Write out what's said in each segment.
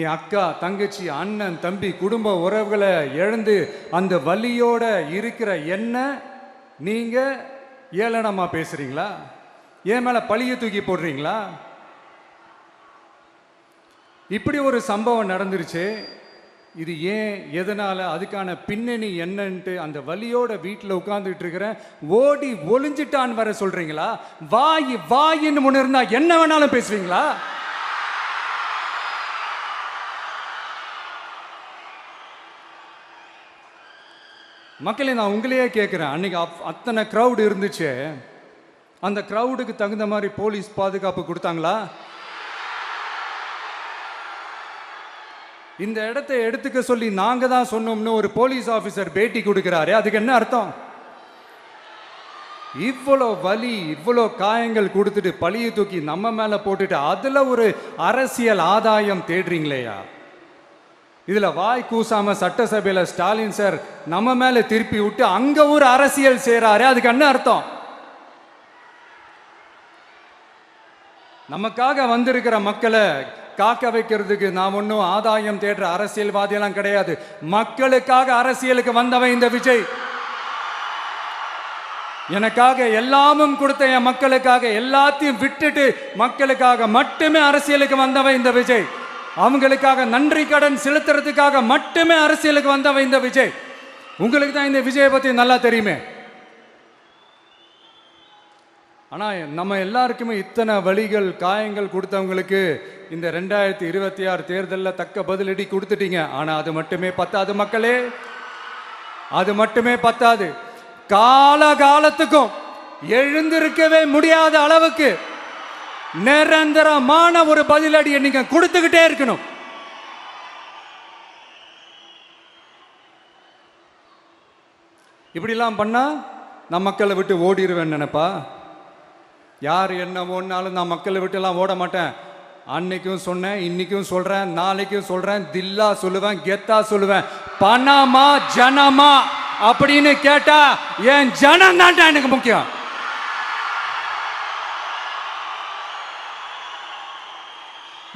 என் அக்கா தங்கச்சி அண்ணன் தம்பி குடும்ப உறவுகளை இழந்து அந்த வலியோட இருக்கிற என்ன நீங்க ஏளனமா பேசுறீங்களா? என் மேல பழிய தூக்கி போடுறீங்களா? இப்படி ஒரு சம்பவம் நடந்துருச்சு. இது ஏன், எதனால, அதுக்கான பின்னணி என்னன்ட்டு அந்த வலியோட வீட்டில் உட்கார்ந்துட்டு இருக்கிறேன். ஓடி ஒளிஞ்சிட்டான்னு வர சொல்றீங்களா? வாயின்னு முன்ன இருந்தா என்ன வேணாலும் பேசுவீங்களா? மக்களே, நான் உங்களையே கேட்குறேன். அன்னைக்கு அத்தனை க்ரௌடு இருந்துச்சு. அந்த க்ரௌடுக்கு தகுந்த மாதிரி போலீஸ் பாதுகாப்பு கொடுத்தாங்களா? இந்த இடத்தை எடுத்துக்க சொல்லி நாங்க தான் சொன்னோம்னு ஒரு போலீஸ் ஆபீசர் பேட்டி கொடுக்கிறாரு. அதுக்கு என்ன அர்த்தம்? இவ்வளோ வலி, இவ்வளோ காயங்கள் கொடுத்துட்டு பழிய தூக்கி நம்ம மேல போட்டுட்டு அதுல ஒரு அரசியல் ஆதாயம் தேடுறீங்களேயா? இதுல வாய் கூசாம சட்டசபையில ஸ்டாலின் சார் நம்ம மேல திருப்பி விட்டு அங்க ஒரு அரசியல் செய்றாரு. அதுக்கு என்ன அர்த்தம்? நமக்காக வந்திருக்கிற மக்களை காக்க வைக்கிறதுக்கு நான் ஒன்றும் ஆதாயம் தேடுற அரசியல்வாதியெல்லாம் கிடையாது. மக்களுக்காக அரசியலுக்கு வந்தவன் இந்த விஜய். எனக்காக எல்லாமும் கொடுத்த என் மக்களுக்காக எல்லாத்தையும் விட்டுட்டு மக்களுக்காக மட்டுமே அரசியலுக்கு வந்தவன் இந்த விஜய். அவங்களுக்காக நன்றி கடன் செலுத்துறதுக்காக மட்டுமே அரசியலுக்கு வந்தவன் இந்த விஜய். உங்களுக்கு தான் இந்த விஜயை பத்தி நல்லா தெரியுமே. ஆனா நம்ம எல்லாருக்குமே இத்தனை வலிகள் காயங்கள் கொடுத்தவங்களுக்கு இந்த 2026 தேர்தலில் தக்க பதிலடி கொடுத்துட்டீங்க. ஆனா அது மட்டுமே பத்தாது மக்களே, அது மட்டுமே பத்தாது. காலகாலத்துக்கும் எழுந்திருக்கவே முடியாத அளவுக்கு நிரந்தரமான ஒரு பதிலடியை நீங்க கொடுத்துக்கிட்டே இருக்கணும். இப்படிலாம் பண்ணா நான் மக்களை விட்டு ஓடிடுவேன் நினைப்பா? யார் என்ன ஓடினாலும் நான் மக்களை விட்டுலாம் ஓட மாட்டேன். அன்னைக்கும் சொன்னேன், இன்னைக்கும் சொல்றேன், நாளைக்கும் சொல்றேன், தில்லா சொல்லுவேன், கெத்தா சொல்லுவேன். பணமா ஜனமா அப்படின்னு கேட்டா என் ஜனம் தான் எனக்கு முக்கியம்.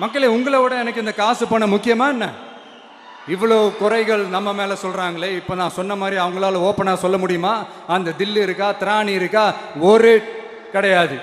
மக்களே, உங்களை விட எனக்கு இந்த காசு பணம் முக்கியமா என்ன? இவ்வளோ குறைகள் நம்ம மேல சொல்றாங்களே, இப்ப நான் சொன்ன மாதிரி அவங்களால ஓப்பனா சொல்ல முடியுமா? அந்த தில்லு இருக்கா, திராணி இருக்கா? ஒரு கிடையாது.